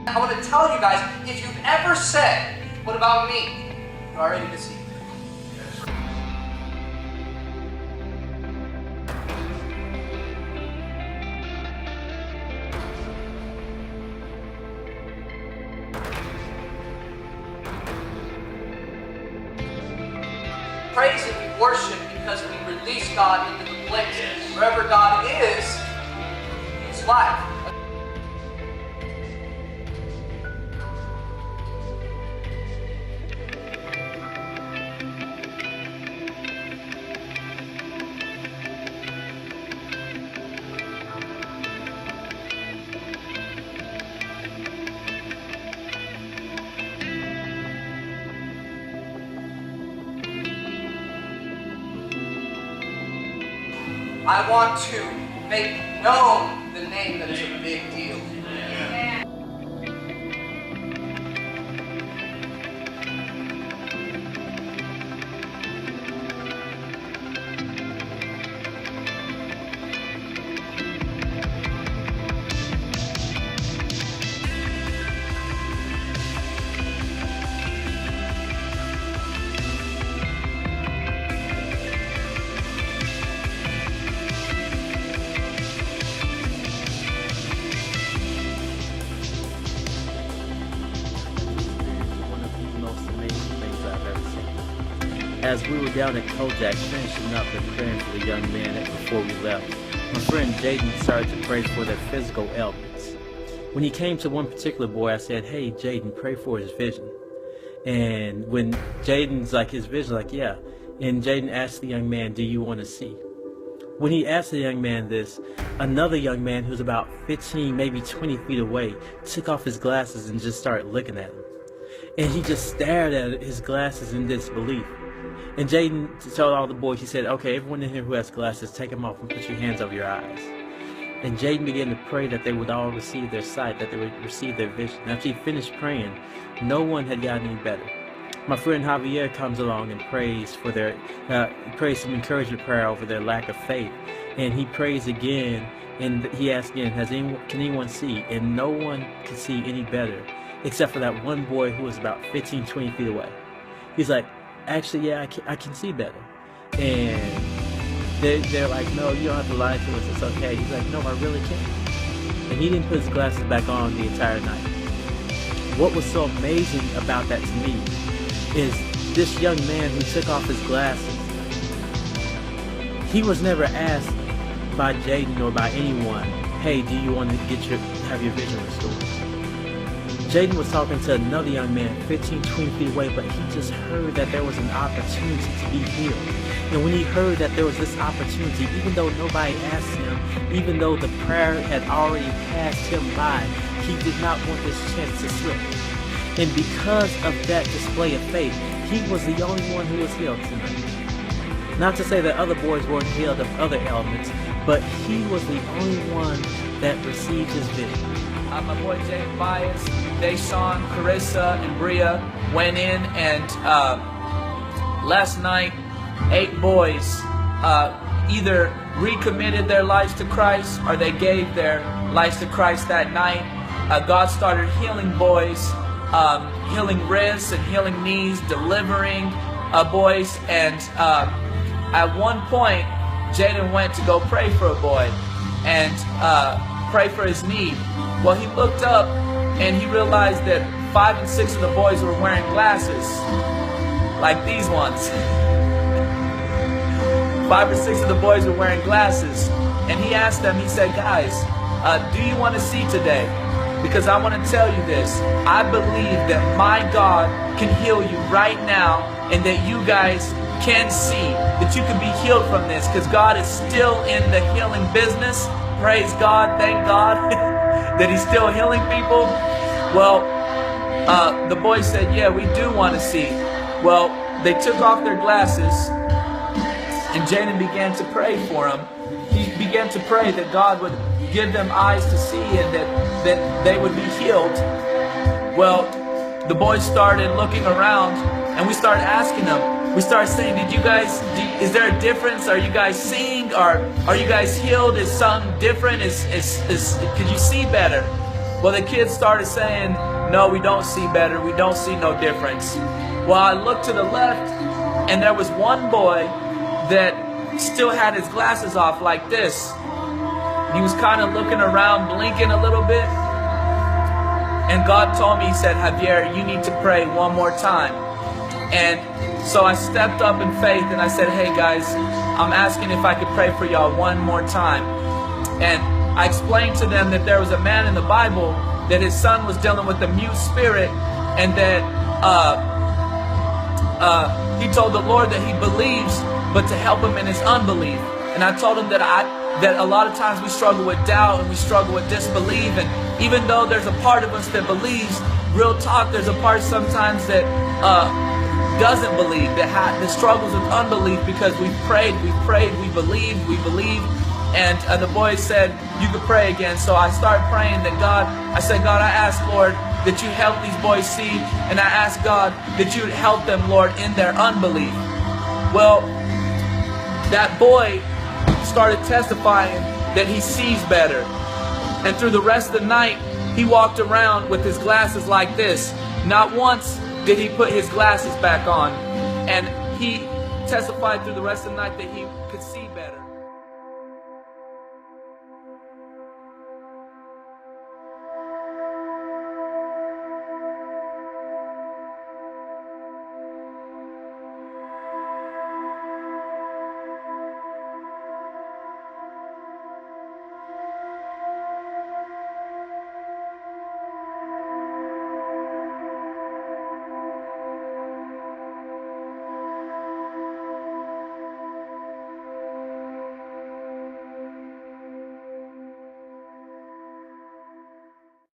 I want to tell you guys, if you've ever said, what about me? You're already deceived. Praise and we worship because we release God into the place. Wherever God is, it's life. I want to make known the name that is a big deal. As we were down at COJC finishing up and praying for the young man before we left, my friend Jaden started to pray for their physical ailments. When he came to one particular boy, I said, "Hey, Jaden, pray for his vision." And when Jaden's like, his vision, like, yeah. And Jaden asked the young man, "Do you want to see?" When he asked the young man this, another young man who's about 15, maybe 20 feet away, took off his glasses and just started looking at him. And he just stared at his glasses in disbelief. And Jaden told all the boys, he said, "Okay, everyone in here who has glasses, take them off and put your hands over your eyes." And Jaden began to pray that they would all receive their sight, that they would receive their vision. After he finished praying, no one had gotten any better. My friend Javier comes along and prays for their, prays some encouragement prayer over their lack of faith. And he prays again, and he asks again, can anyone see? And no one could see any better, except for that one boy who was about 15, 20 feet away. He's like, "Actually, yeah, I can see better." And they're like, "No, you don't have to lie to us, it's okay." He's like, "No, I really can." And he didn't put his glasses back on the entire night. What was so amazing about that to me is this young man who took off his glasses, he was never asked by Jaden or by anyone, "Hey, do you want to have your vision restored?" Jaden was talking to another young man 15, 20 feet away, but he just heard that there was an opportunity to be healed. And when he heard that there was this opportunity, even though nobody asked him, even though the prayer had already passed him by, he did not want this chance to slip. And because of that display of faith, he was the only one who was healed tonight. Not to say that other boys weren't healed of other ailments, but he was the only one that received his vision. My boy Jay Bias, Deshaun, Carissa, and Bria went in, and last night 8 boys either recommitted their lives to Christ or they gave their lives to Christ that night. God started healing boys, healing wrists and healing knees, delivering boys, and at one point Jaden went to go pray for a boy and pray for his need. Well, he looked up and he realized that 5 and 6 of the boys were wearing glasses, like these ones. 5 or 6 of the boys were wearing glasses, and he asked them, he said, "Guys, do you want to see today? Because I want to tell you this, I believe that my God can heal you right now, and that you guys can see, that you can be healed from this, because God is still in the healing business." Praise God, thank God that He's still healing people. Well, the boys said, "Yeah, we do want to see." Well, they took off their glasses, and Jaden began to pray for them. He began to pray that God would give them eyes to see and that they would be healed. Well, the boys started looking around, and we started asking them. We started saying, is there a difference? Are you guys seeing? Are you guys healed? Is something different? Could you see better? Well, the kids started saying, no, we don't see better. We don't see no difference. Well, I looked to the left, and there was one boy that still had his glasses off like this. He was kind of looking around, blinking a little bit. And God told me, he said, Javier, you need to pray one more time. And so I stepped up in faith and I said, hey guys, I'm asking if I could pray for y'all one more time. And I explained to them that there was a man in the Bible that his son was dealing with a mute spirit, and that he told the Lord that he believes, but to help him in his unbelief. And I told him that a lot of times we struggle with doubt and we struggle with disbelief, and even though there's a part of us that believes, real talk, there's a part sometimes that doesn't believe, that struggles with unbelief, because we prayed, we believe. And the boy said, you could pray again. So I started praying that God, I said, God, I ask, Lord, that you help these boys see, and I ask, God, that you would help them, Lord, in their unbelief. Well, that boy started testifying that he sees better. And through the rest of the night, he walked around with his glasses like this. Not once did he put his glasses back on. And he testified through the rest of the night that he